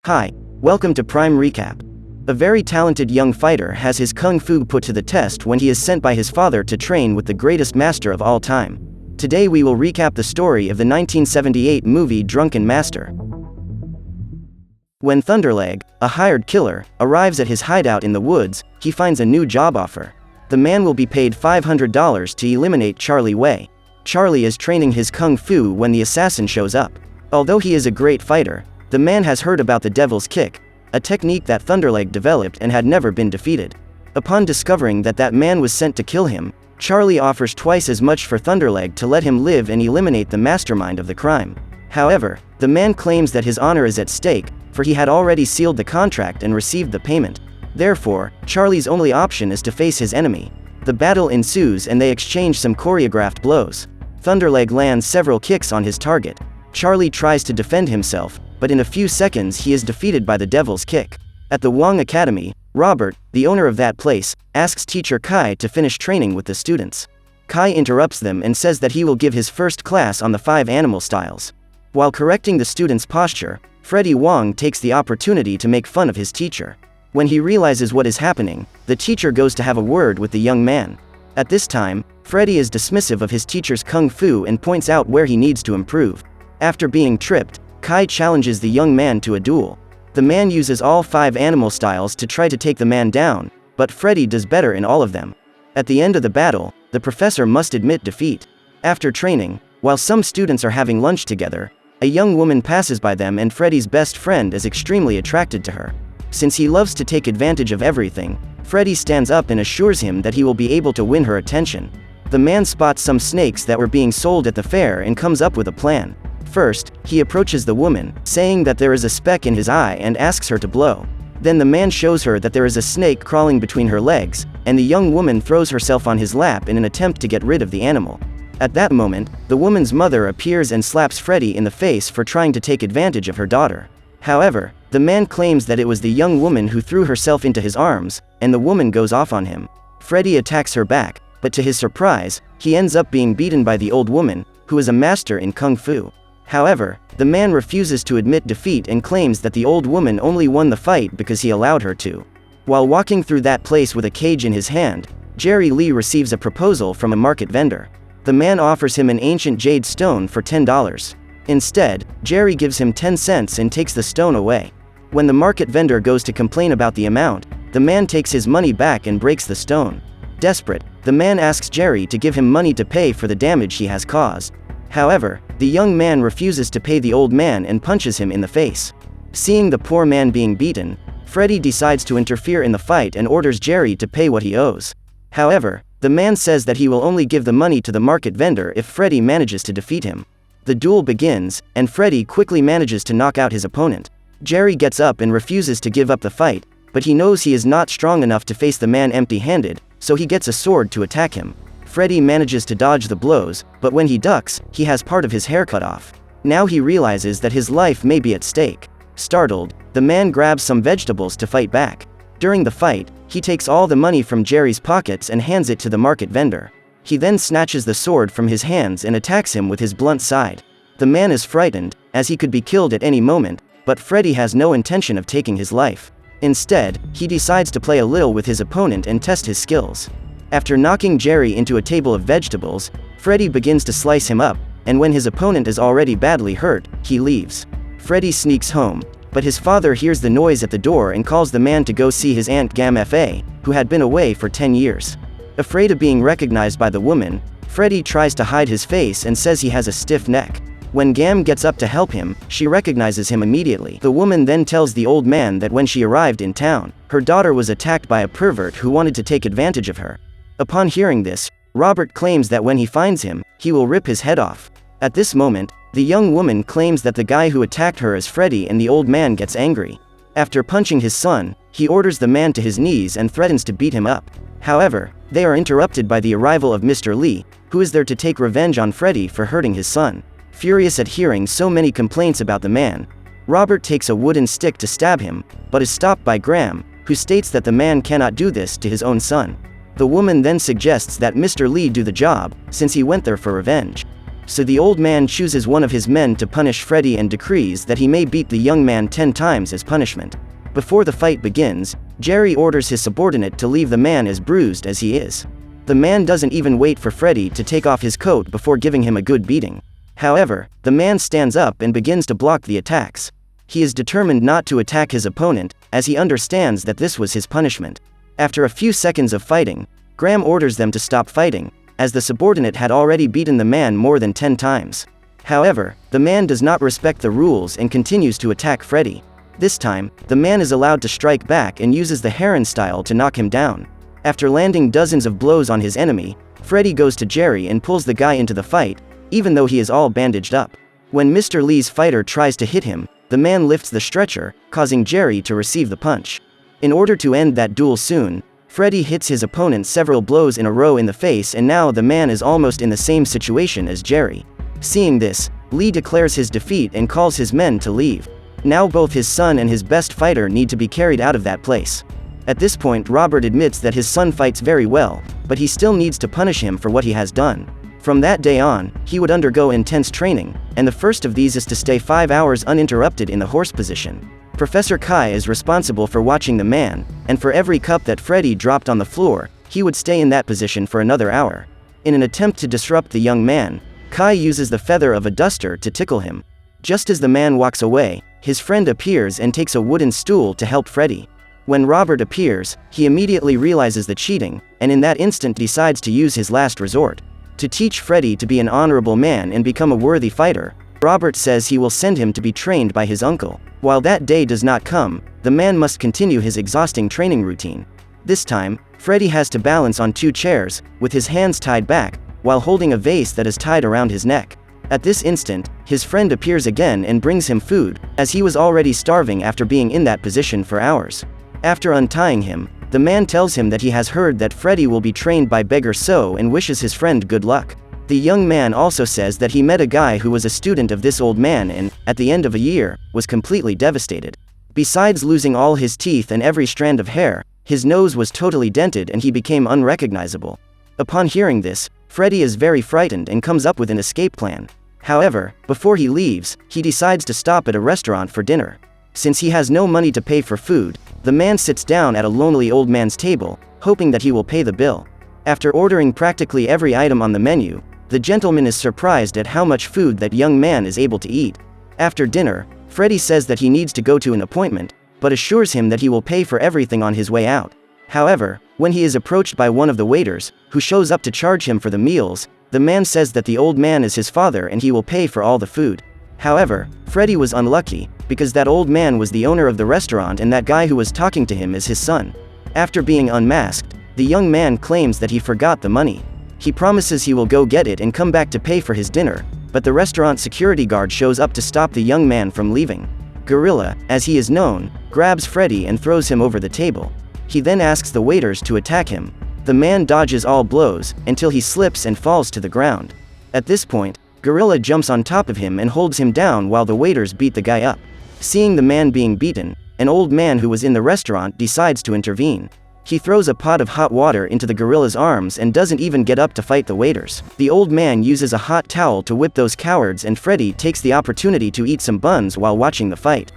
Hi, welcome to Prime Recap. A very talented young fighter has his kung fu put to the test when he is sent by his father to train with the greatest master of all time. Today we will recap the story of the 1978 movie Drunken Master. When Thunderleg, a hired killer, arrives at his hideout in the woods, he finds a new job offer. The man will be paid $500 to eliminate Charlie Wei. Charlie is training his kung fu when the assassin shows up. Although he is a great fighter, the man has heard about the Devil's Kick, a technique that Thunderleg developed and had never been defeated. Upon discovering that that man was sent to kill him, Charlie offers twice as much for Thunderleg to let him live and eliminate the mastermind of the crime. However, the man claims that his honor is at stake, for he had already sealed the contract and received the payment. Therefore, Charlie's only option is to face his enemy. The battle ensues and they exchange some choreographed blows. Thunderleg lands several kicks on his target. Charlie tries to defend himself, but in a few seconds he is defeated by the Devil's Kick. At the Wong Academy, Robert, the owner of that place, asks teacher Kai to finish training with the students. Kai interrupts them and says that he will give his first class on the 5 animal styles. While correcting the students' posture, Freddie Wong takes the opportunity to make fun of his teacher. When he realizes what is happening, the teacher goes to have a word with the young man. At this time, Freddie is dismissive of his teacher's kung fu and points out where he needs to improve. After being tripped, Kai challenges the young man to a duel. The man uses all 5 animal styles to try to take the man down, but Freddie does better in all of them. At the end of the battle, the professor must admit defeat. After training, while some students are having lunch together, a young woman passes by them and Freddie's best friend is extremely attracted to her. Since he loves to take advantage of everything, Freddie stands up and assures him that he will be able to win her attention. The man spots some snakes that were being sold at the fair and comes up with a plan. First, he approaches the woman, saying that there is a speck in his eye and asks her to blow. Then the man shows her that there is a snake crawling between her legs, and the young woman throws herself on his lap in an attempt to get rid of the animal. At that moment, the woman's mother appears and slaps Freddie in the face for trying to take advantage of her daughter. However, the man claims that it was the young woman who threw herself into his arms, and the woman goes off on him. Freddie attacks her back, but to his surprise, he ends up being beaten by the old woman, who is a master in kung fu. However, the man refuses to admit defeat and claims that the old woman only won the fight because he allowed her to. While walking through that place with a cage in his hand, Jerry Lee receives a proposal from a market vendor. The man offers him an ancient jade stone for $10. Instead, Jerry gives him 10 cents and takes the stone away. When the market vendor goes to complain about the amount, the man takes his money back and breaks the stone. Desperate, the man asks Jerry to give him money to pay for the damage he has caused. However, the young man refuses to pay the old man and punches him in the face. Seeing the poor man being beaten, Freddie decides to interfere in the fight and orders Jerry to pay what he owes. However, the man says that he will only give the money to the market vendor if Freddie manages to defeat him. The duel begins, and Freddie quickly manages to knock out his opponent. Jerry gets up and refuses to give up the fight, but he knows he is not strong enough to face the man empty-handed, so he gets a sword to attack him. Freddie manages to dodge the blows, but when he ducks, he has part of his hair cut off. Now he realizes that his life may be at stake. Startled, the man grabs some vegetables to fight back. During the fight, he takes all the money from Jerry's pockets and hands it to the market vendor. He then snatches the sword from his hands and attacks him with his blunt side. The man is frightened, as he could be killed at any moment, but Freddie has no intention of taking his life. Instead, he decides to play a little with his opponent and test his skills. After knocking Jerry into a table of vegetables, Freddie begins to slice him up, and when his opponent is already badly hurt, he leaves. Freddie sneaks home, but his father hears the noise at the door and calls the man to go see his aunt Gam Fa, who had been away for 10 years. Afraid of being recognized by the woman, Freddie tries to hide his face and says he has a stiff neck. When Gam gets up to help him, she recognizes him immediately. The woman then tells the old man that when she arrived in town, her daughter was attacked by a pervert who wanted to take advantage of her. Upon hearing this, Robert claims that when he finds him, he will rip his head off. At this moment, the young woman claims that the guy who attacked her is Freddie and the old man gets angry. After punching his son, he orders the man to his knees and threatens to beat him up. However, they are interrupted by the arrival of Mr. Lee, who is there to take revenge on Freddie for hurting his son. Furious at hearing so many complaints about the man, Robert takes a wooden stick to stab him, but is stopped by Graham, who states that the man cannot do this to his own son. The woman then suggests that Mr. Lee do the job, since he went there for revenge. so the old man chooses one of his men to punish Freddy and decrees that he may beat the young man 10 times as punishment. Before the fight begins, Jerry orders his subordinate to leave the man as bruised as he is. The man doesn't even wait for Freddy to take off his coat before giving him a good beating. However, the man stands up and begins to block the attacks. He is determined not to attack his opponent, as he understands that this was his punishment. After a few seconds of fighting, Graham orders them to stop fighting, as the subordinate had already beaten the man more than 10 times. However, the man does not respect the rules and continues to attack Freddy. This time, the man is allowed to strike back and uses the Heron style to knock him down. After landing dozens of blows on his enemy, Freddy goes to Jerry and pulls the guy into the fight, even though he is all bandaged up. When Mr. Lee's fighter tries to hit him, the man lifts the stretcher, causing Jerry to receive the punch. In order to end that duel soon, Freddy hits his opponent several blows in a row in the face, and now the man is almost in the same situation as Jerry. Seeing this, Lee declares his defeat and calls his men to leave. Now both his son and his best fighter need to be carried out of that place. At this point, Robert admits that his son fights very well, but he still needs to punish him for what he has done. From that day on, he would undergo intense training, and the first of these is to stay 5 hours uninterrupted in the horse position. Professor Kai is responsible for watching the man, and for every cup that Freddy dropped on the floor, he would stay in that position for another hour. In an attempt to disrupt the young man, Kai uses the feather of a duster to tickle him. Just as the man walks away, his friend appears and takes a wooden stool to help Freddy. When Robert appears, he immediately realizes the cheating, and in that instant decides to use his last resort. To teach Freddy to be an honorable man and become a worthy fighter, Robert says he will send him to be trained by his uncle. While that day does not come, the man must continue his exhausting training routine. This time, Freddy has to balance on 2 chairs, with his hands tied back, while holding a vase that is tied around his neck. At this instant, his friend appears again and brings him food, as he was already starving after being in that position for hours. After untying him, the man tells him that he has heard that Freddy will be trained by Beggar So and wishes his friend good luck. The young man also says that he met a guy who was a student of this old man and, at the end of a year, was completely devastated. Besides losing all his teeth and every strand of hair, his nose was totally dented and he became unrecognizable. Upon hearing this, Freddy is very frightened and comes up with an escape plan. However, before he leaves, he decides to stop at a restaurant for dinner. Since he has no money to pay for food, the man sits down at a lonely old man's table, hoping that he will pay the bill. After ordering practically every item on the menu, the gentleman is surprised at how much food that young man is able to eat. After dinner, Freddy says that he needs to go to an appointment, but assures him that he will pay for everything on his way out. However, when he is approached by one of the waiters, who shows up to charge him for the meals, the man says that the old man is his father and he will pay for all the food. However, Freddy was unlucky, because that old man was the owner of the restaurant and that guy who was talking to him is his son. After being unmasked, the young man claims that he forgot the money. He promises he will go get it and come back to pay for his dinner, but the restaurant security guard shows up to stop the young man from leaving. Gorilla, as he is known, grabs Freddy and throws him over the table. He then asks the waiters to attack him. The man dodges all blows, until he slips and falls to the ground. At this point, Gorilla jumps on top of him and holds him down while the waiters beat the guy up. Seeing the man being beaten, an old man who was in the restaurant decides to intervene. He throws a pot of hot water into the gorilla's arms and doesn't even get up to fight the waiters. The old man uses a hot towel to whip those cowards and Freddy takes the opportunity to eat some buns while watching the fight.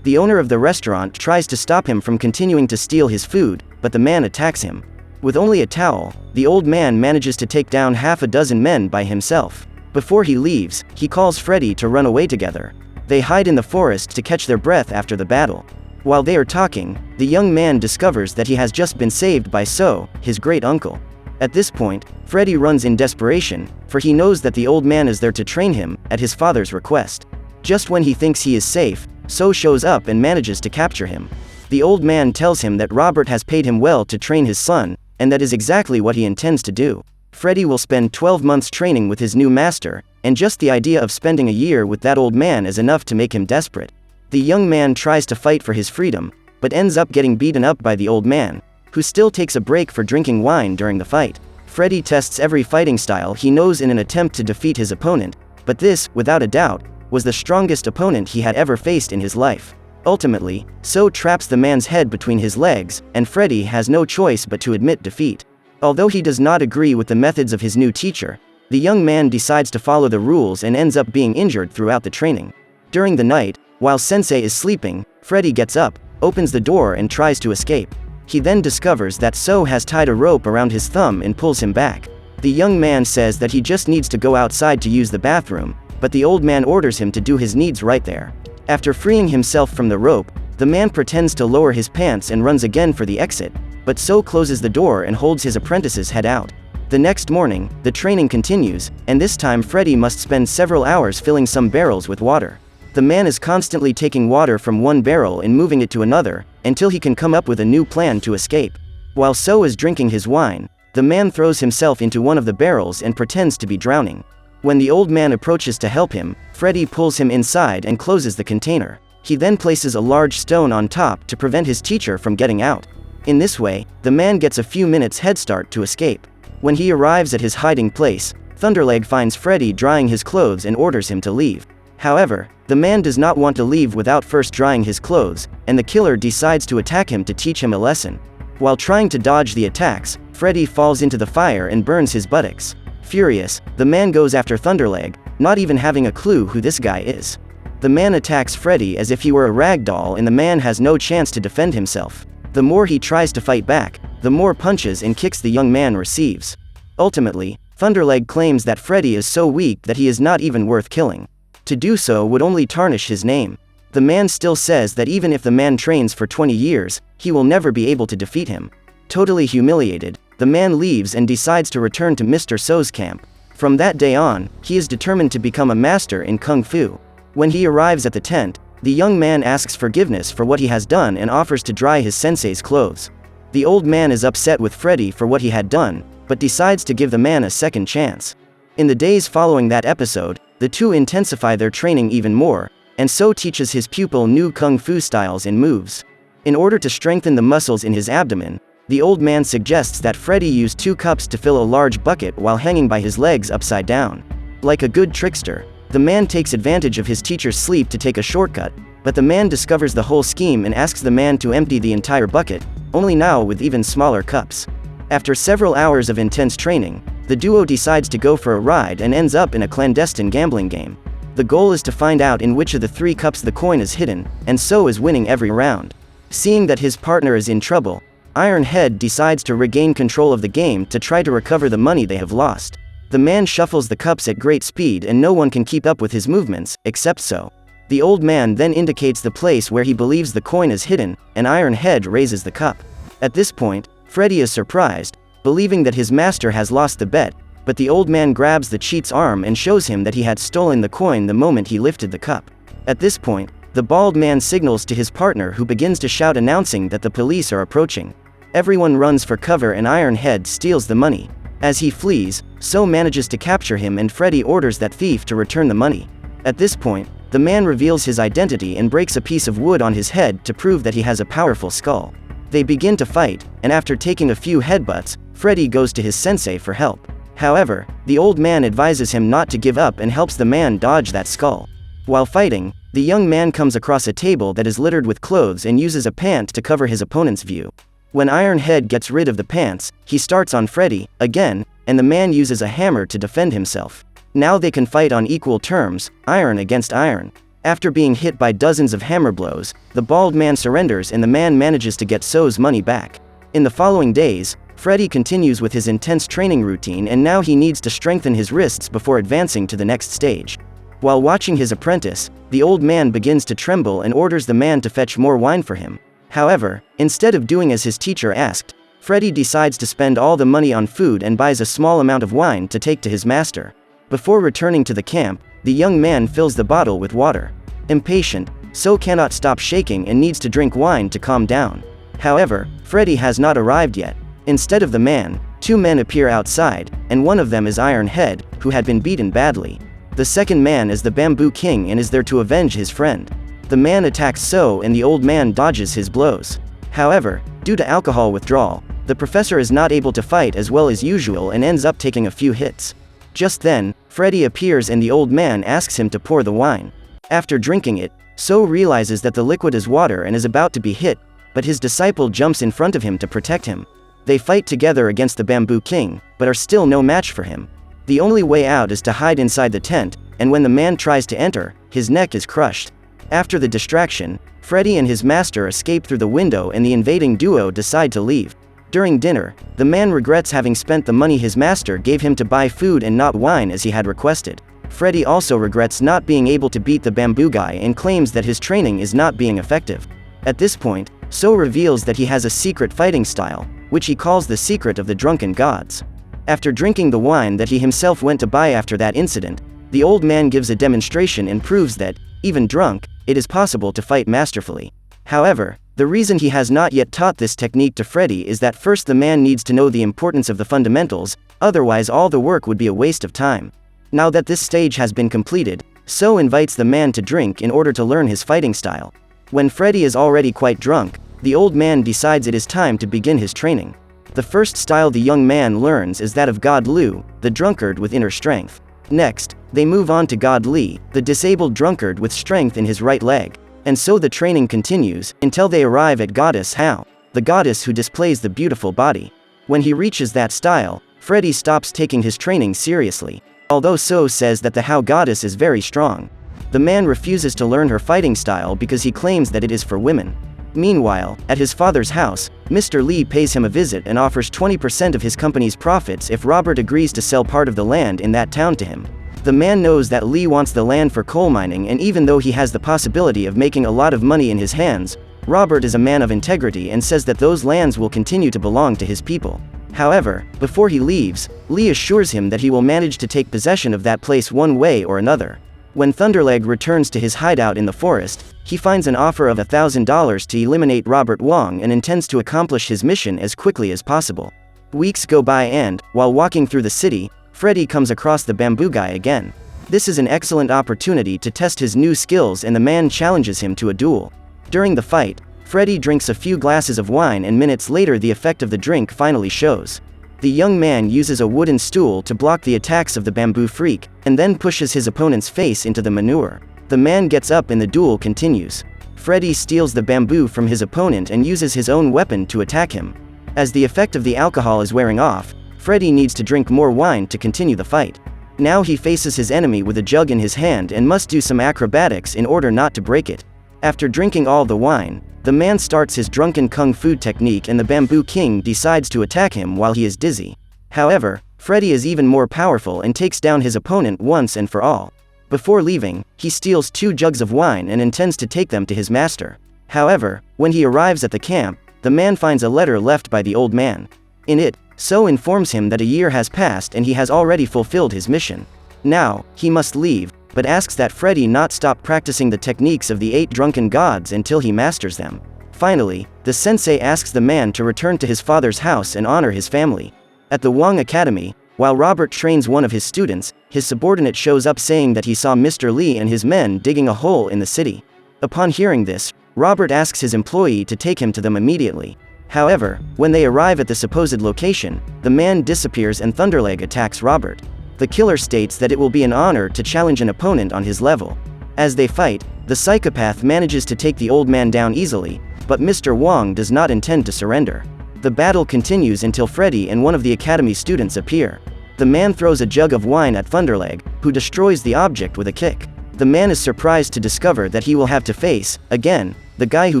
The owner of the restaurant tries to stop him from continuing to steal his food, but the man attacks him. With only a towel, the old man manages to take down half a dozen men by himself. Before he leaves, he calls Freddy to run away together. They hide in the forest to catch their breath after the battle. While they are talking, the young man discovers that he has just been saved by So, his great uncle. At this point, Freddy runs in desperation, for he knows that the old man is there to train him, at his father's request. Just when he thinks he is safe, So shows up and manages to capture him. The old man tells him that Robert has paid him well to train his son, and that is exactly what he intends to do. Freddy will spend 12 months training with his new master, and just the idea of spending a year with that old man is enough to make him desperate. The young man tries to fight for his freedom, but ends up getting beaten up by the old man, who still takes a break for drinking wine during the fight. Freddy tests every fighting style he knows in an attempt to defeat his opponent, but this, without a doubt, was the strongest opponent he had ever faced in his life. Ultimately, So traps the man's head between his legs, and Freddy has no choice but to admit defeat. Although he does not agree with the methods of his new teacher, The young man decides to follow the rules and ends up being injured throughout the training. During the night, while Sensei is sleeping, Freddy gets up, opens the door and tries to escape. He then discovers that So has tied a rope around his thumb and pulls him back. The young man says that he just needs to go outside to use the bathroom, but the old man orders him to do his needs right there. After freeing himself from the rope, the man pretends to lower his pants and runs again for the exit, but So closes the door and holds his apprentice's head out. The next morning, the training continues, and this time Freddy must spend several hours filling some barrels with water. The man is constantly taking water from one barrel and moving it to another, until he can come up with a new plan to escape. While So is drinking his wine, the man throws himself into one of the barrels and pretends to be drowning. When the old man approaches to help him, Freddy pulls him inside and closes the container. He then places a large stone on top to prevent his teacher from getting out. In this way, the man gets a few minutes head start to escape. When he arrives at his hiding place, Thunderleg finds Freddy drying his clothes and orders him to leave. However, the man does not want to leave without first drying his clothes, and the killer decides to attack him to teach him a lesson. While trying to dodge the attacks, Freddy falls into the fire and burns his buttocks. Furious, the man goes after Thunderleg, not even having a clue who this guy is. The man attacks Freddy as if he were a rag doll and the man has no chance to defend himself. The more he tries to fight back, the more punches and kicks the young man receives. Ultimately, Thunderleg claims that Freddy is so weak that he is not even worth killing. To do so would only tarnish his name. The man still says that even if the man trains for 20 years, he will never be able to defeat him. Totally humiliated, the man leaves and decides to return to Mr. So's camp. From that day on, he is determined to become a master in Kung Fu. When he arrives at the tent, the young man asks forgiveness for what he has done and offers to dry his sensei's clothes. The old man is upset with Freddy for what he had done, but decides to give the man a second chance. In the days following that episode, the two intensify their training even more, and So teaches his pupil new Kung Fu styles and moves. In order to strengthen the muscles in his abdomen, the old man suggests that Freddy use 2 cups to fill a large bucket while hanging by his legs upside down. Like a good trickster, the man takes advantage of his teacher's sleep to take a shortcut, but the man discovers the whole scheme and asks the man to empty the entire bucket, only now with even smaller cups. After several hours of intense training, the duo decides to go for a ride and ends up in a clandestine gambling game. The goal is to find out in which of the 3 cups the coin is hidden, and So is winning every round. Seeing that his partner is in trouble, Iron Head decides to regain control of the game to try to recover the money they have lost. The man shuffles the cups at great speed and no one can keep up with his movements, except So. The old man then indicates the place where he believes the coin is hidden, and Iron Head raises the cup. At this point, Freddy is surprised, believing that his master has lost the bet, but the old man grabs the cheat's arm and shows him that he had stolen the coin the moment he lifted the cup. At this point, the bald man signals to his partner who begins to shout announcing that the police are approaching. Everyone runs for cover and Iron Head steals the money. As he flees, So manages to capture him and Freddy orders that thief to return the money. At this point, the man reveals his identity and breaks a piece of wood on his head to prove that he has a powerful skull. They begin to fight, and after taking a few headbutts, Freddy goes to his sensei for help. However, the old man advises him not to give up and helps the man dodge that skull. While fighting, the young man comes across a table that is littered with clothes and uses a pant to cover his opponent's view. When Iron Head gets rid of the pants, he starts on Freddy, again, and the man uses a hammer to defend himself. Now they can fight on equal terms, iron against iron. After being hit by dozens of hammer blows, the bald man surrenders and the man manages to get So's money back. In the following days, Freddy continues with his intense training routine and now he needs to strengthen his wrists before advancing to the next stage. While watching his apprentice, the old man begins to tremble and orders the man to fetch more wine for him. However, instead of doing as his teacher asked, Freddy decides to spend all the money on food and buys a small amount of wine to take to his master. Before returning to the camp, the young man fills the bottle with water. Impatient, So cannot stop shaking and needs to drink wine to calm down. However, Freddy has not arrived yet. Instead of the man, 2 men appear outside, and one of them is Iron Head, who had been beaten badly. The second man is the Bamboo King and is there to avenge his friend. The man attacks So and the old man dodges his blows. However, due to alcohol withdrawal, the professor is not able to fight as well as usual and ends up taking a few hits. Just then, Freddy appears and the old man asks him to pour the wine. After drinking it, So realizes that the liquid is water and is about to be hit, but his disciple jumps in front of him to protect him. They fight together against the Bamboo King, but are still no match for him. The only way out is to hide inside the tent, and when the man tries to enter, his neck is crushed. After the distraction, Freddy and his master escape through the window and the invading duo decide to leave. During dinner, the man regrets having spent the money his master gave him to buy food and not wine as he had requested. Freddy also regrets not being able to beat the bamboo guy and claims that his training is not being effective. At this point, So reveals that he has a secret fighting style, which he calls the secret of the drunken gods. After drinking the wine that he himself went to buy after that incident, the old man gives a demonstration and proves that, even drunk, it is possible to fight masterfully. However, the reason he has not yet taught this technique to Freddy is that first the man needs to know the importance of the fundamentals, otherwise all the work would be a waste of time. Now that this stage has been completed, So invites the man to drink in order to learn his fighting style. When Freddy is already quite drunk, the old man decides it is time to begin his training. The first style the young man learns is that of God Lu, the drunkard with inner strength. Next, they move on to God Li, the disabled drunkard with strength in his right leg. And so the training continues, until they arrive at Goddess Hao, the goddess who displays the beautiful body. When he reaches that style, Freddy stops taking his training seriously. Although So says that the Hao goddess is very strong, the man refuses to learn her fighting style because he claims that it is for women. Meanwhile, at his father's house, Mr. Li pays him a visit and offers 20% of his company's profits if Robert agrees to sell part of the land in that town to him. The man knows that Li wants the land for coal mining, and even though he has the possibility of making a lot of money in his hands, Robert is a man of integrity and says that those lands will continue to belong to his people. However, before he leaves, Li assures him that he will manage to take possession of that place one way or another. When Thunderleg returns to his hideout in the forest, he finds an offer of $1,000 to eliminate Robert Wong and intends to accomplish his mission as quickly as possible. Weeks go by and, while walking through the city, Freddy comes across the bamboo guy again. This is an excellent opportunity to test his new skills, and the man challenges him to a duel. During the fight, Freddy drinks a few glasses of wine, and minutes later the effect of the drink finally shows. The young man uses a wooden stool to block the attacks of the bamboo freak, and then pushes his opponent's face into the manure. The man gets up and the duel continues. Freddy steals the bamboo from his opponent and uses his own weapon to attack him. As the effect of the alcohol is wearing off, Freddy needs to drink more wine to continue the fight. Now he faces his enemy with a jug in his hand and must do some acrobatics in order not to break it. After drinking all the wine, the man starts his drunken kung fu technique, and the bamboo king decides to attack him while he is dizzy. However, Freddy is even more powerful and takes down his opponent once and for all. Before leaving, he steals 2 jugs of wine and intends to take them to his master. However, when he arrives at the camp, the man finds a letter left by the old man. In it, So informs him that a year has passed and he has already fulfilled his mission. Now, he must leave, but asks that Freddy not stop practicing the techniques of the 8 drunken gods until he masters them. Finally, the sensei asks the man to return to his father's house and honor his family. At the Wong Academy, while Robert trains one of his students, his subordinate shows up saying that he saw Mr. Li and his men digging a hole in the city. Upon hearing this, Robert asks his employee to take him to them immediately. However, when they arrive at the supposed location, the man disappears and Thunderleg attacks Robert. The killer states that it will be an honor to challenge an opponent on his level. As they fight, the psychopath manages to take the old man down easily, but Mr. Wong does not intend to surrender. The battle continues until Freddy and one of the academy students appear. The man throws a jug of wine at Thunderleg, who destroys the object with a kick. The man is surprised to discover that he will have to face, again, the guy who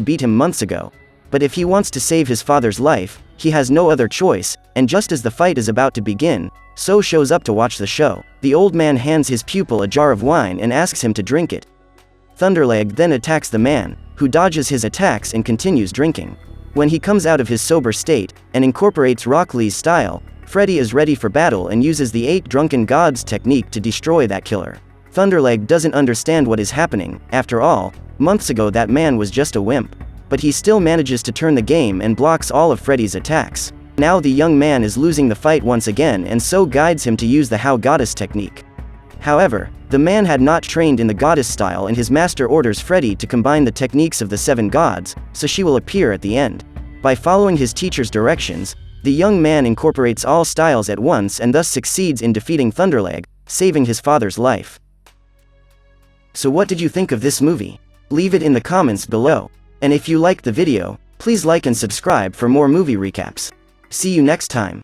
beat him months ago. But if he wants to save his father's life, he has no other choice, and just as the fight is about to begin, So shows up to watch the show. The old man hands his pupil a jar of wine and asks him to drink it. Thunderleg then attacks the man, who dodges his attacks and continues drinking. When he comes out of his sober state, and incorporates Rock Lee's style, Freddy is ready for battle and uses the 8 drunken gods technique to destroy that killer. Thunderleg doesn't understand what is happening. After all, months ago that man was just a wimp. But he still manages to turn the game and blocks all of Freddy's attacks. Now the young man is losing the fight once again, and So guides him to use the Hao goddess technique. However, the man had not trained in the goddess style, and his master orders Freddy to combine the techniques of the 7 gods, so she will appear at the end. By following his teacher's directions, the young man incorporates all styles at once and thus succeeds in defeating Thunderleg, saving his father's life. So what did you think of this movie? Leave it in the comments below. And if you liked the video, please like and subscribe for more movie recaps. See you next time.